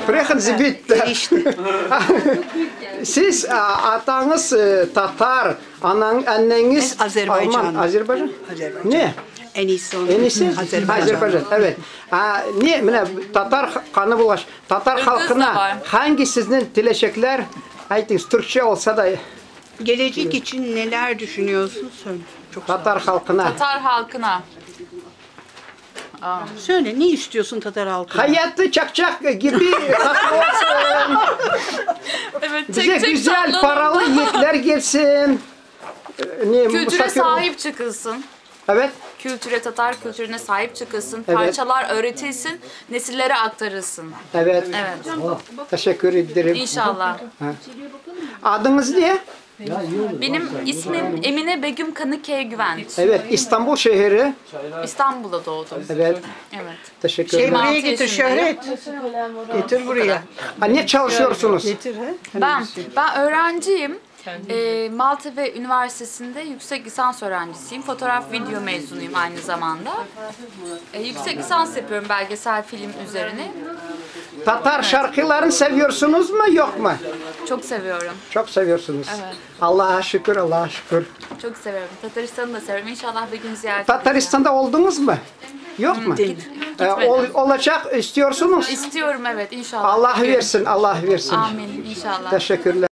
Sprechen Sie bitte. Siz atanız Tatar, anneniz Alman. Azerbaycan. Ne? En iyisi onun. En iyisi? Azerbaycan. Evet. Ne? Tatar kanı bulaş. Tatar halkına hangi sizin dileşekler? Aytınız Türkçe olsa da. Gelecek için neler düşünüyorsun söyle. Çok Tatar halkına. Tatar halkına. Söyle ne istiyorsun Tatar halkına? Hayatı çakçak gibi tatlı olsun. Evet, Bize güzel paralı yiyecekler gelsin. Kültüre sahip çıkılsın. Evet. Kültüre, Tatar kültürüne sahip çıkılsın. Evet. Parçalar öğretilsin, nesillere aktarılsın. Evet. Evet. Teşekkür ederim. İnşallah. Adınız ne? Benim ismim Emine Begüm Kanıkaya Güvenç. Evet, İstanbul şehri. İstanbul'da doğdum. Evet. Evet. Teşekkür ederim. Buraya getir Şöhret. Getir buraya. Ne çalışıyorsunuz? Getir ha. Ben öğrenciyim. Malta Üniversitesi'nde yüksek lisans öğrencisiyim. Fotoğraf video mezunuyum aynı zamanda. Yüksek lisans yapıyorum belgesel film üzerine. Tatar şarkılarını seviyorsunuz mu yok mu? Çok seviyorum. Çok seviyorsunuz. Evet. Allah'a şükür, Allah'a şükür. Çok seviyorum. Tataristan'ı da seviyorum. İnşallah bir gün ziyaret edeceğim. Tataristan'da oldunuz mu? Yok mu? Olacak istiyorsunuz. İstiyorum evet inşallah. Allah versin, Allah versin. Amin inşallah. Teşekkürler.